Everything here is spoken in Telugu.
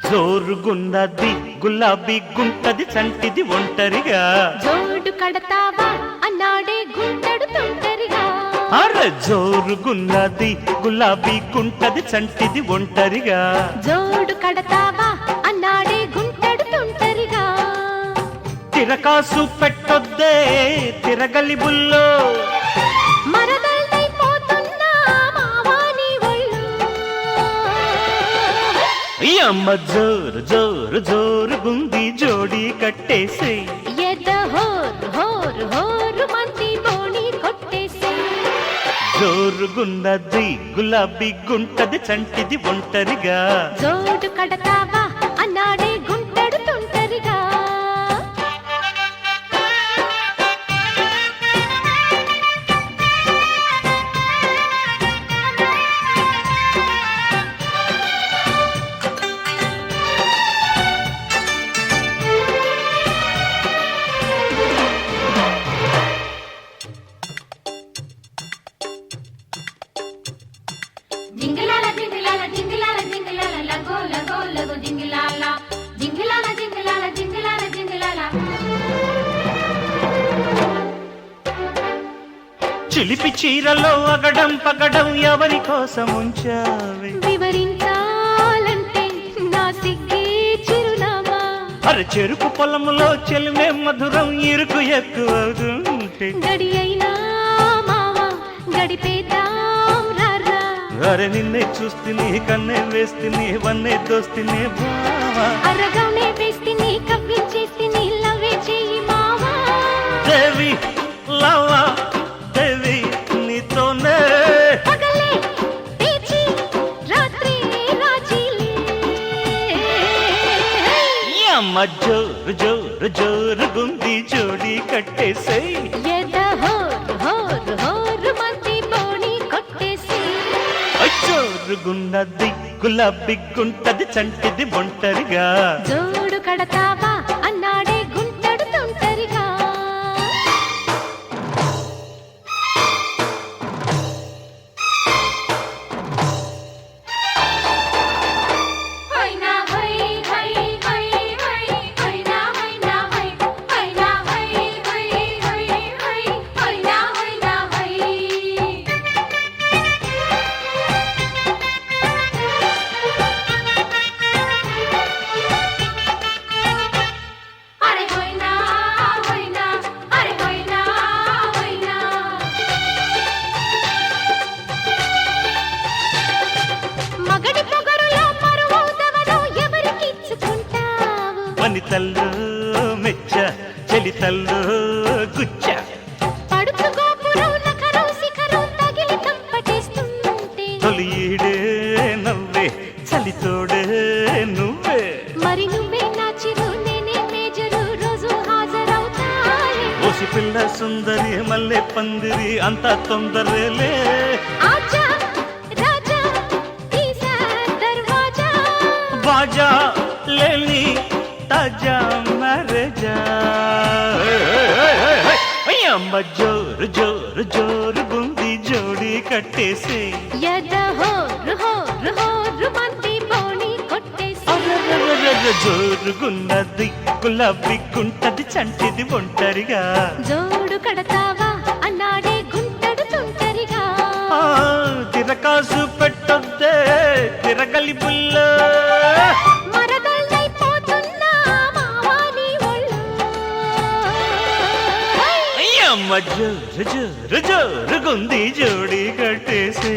జోరుగున్నది గులాబీ గుంటది చంటిది ఒంటరిగా జోడు కడతావా అన్నాడే గుంటడు తొంటరిగా అరే జోరుగున్నది గులాబీ గుంటది చంటిది ఒంటరిగా జోడు కడతావా అన్నాడే గుంటడు తొంటరిగా తిరకాసు పెట్టొద్దే తిరగలి బుల్లో మరదల్దైపోతున్నా మావాని ఒళ్ళు ఈ అమ్మ జోరు జోరు జోరుగుంది జోడీ కట్టేసి ఎద హోరు హోరు హోరు మంది బోణి కొట్టేసి జోరుగున్నది గులాబీ గుంటది చంటిది ఒంటరిగా జోడు కడతావా అన్నాడే గుంటడు తొంటరిగా జింగిలాల జింగిలాల జింగిలాల జింగిలాల లగో లగో లగో జింగిలాల జింగిలాల జింగిలాల జింగిలాల జింగిలాల చిలిపి చీరలో అగడం పగడం ఎవరి కోసం ఉంచావే వివరించాలంటే నా సిగ్గే చిరునామా అరే చెరుకు పొలములో చెలిమే మధురం ఇరుకు ఎక్కువవుతుంటే గడి అయినా మావా గడిపేద్దాం రారా అరే నిన్నే చూస్తేనే కన్నే వేస్తేనే వన్నే దోస్తేనే బావా అరగానే వేస్తిని కవ్వించేస్తిని లవే చెయ్యి మావా దేవి లవా దేవి నీతోనే పగలే పేచి రాత్రి రాజీలే ఈ అమ్మ జోరు జోరు జోరుగుంది జోడీ కట్టేసే ఎద హోరు హోరు హోరు మంది బోణి కొట్టేసి జోరుగున్నది గులాబీ గుంటది చంటిది ఒంటరిగా జోడు కడతావా అన్నాడే గుంటడు తొంటరిగా హైనా హై హై హై హై హైనా హైనా హై హైనా హై హై హై హై హైనా హైనా హై అరే హైనా హైనా అరే హైనా హైనా మగడి పొగరులో మరువవుదవను ఎవరికిచ్చుకుంటావు వనితల్లో మెచ్చ చలితల్లో గుచ్చ పడుచు గోపురం నఖరు శిఖరు తగిలి తంపటేస్తుంటే తొలి ఈడే నవ్వే చలితోడే నువ్వే మరి నువ్వే నా చిరు నేనే మేజరు రోజు హాజరవుతాయి ఓసి పిల్ల సుందరి మల్లె పందిరి అంతా తొందరలే ఆజా రాజా తీసా దర్వాజా బాజా లేని తాజా మరజా అమ్మ జోరు జోరు జోరు గుంది జోడీ కట్టేసి ఎద హోరు హోరు హోరు మంది బోణి కొట్టేసి జోరుగున్నది గులాబీ గుంటది చంటిది ఒంటరిగా జోడు కడతావా అన్నాడే గుంటడు తొంటరిగా ఆ, తిరకాసు పెట్టొద్దే తిరగలి బుల్ల మరదల్దైపోతున్నా మావాని ఒళ్ళు అమ్మ జోరు జోరు జోరుగుంది జోడీ కట్టేసి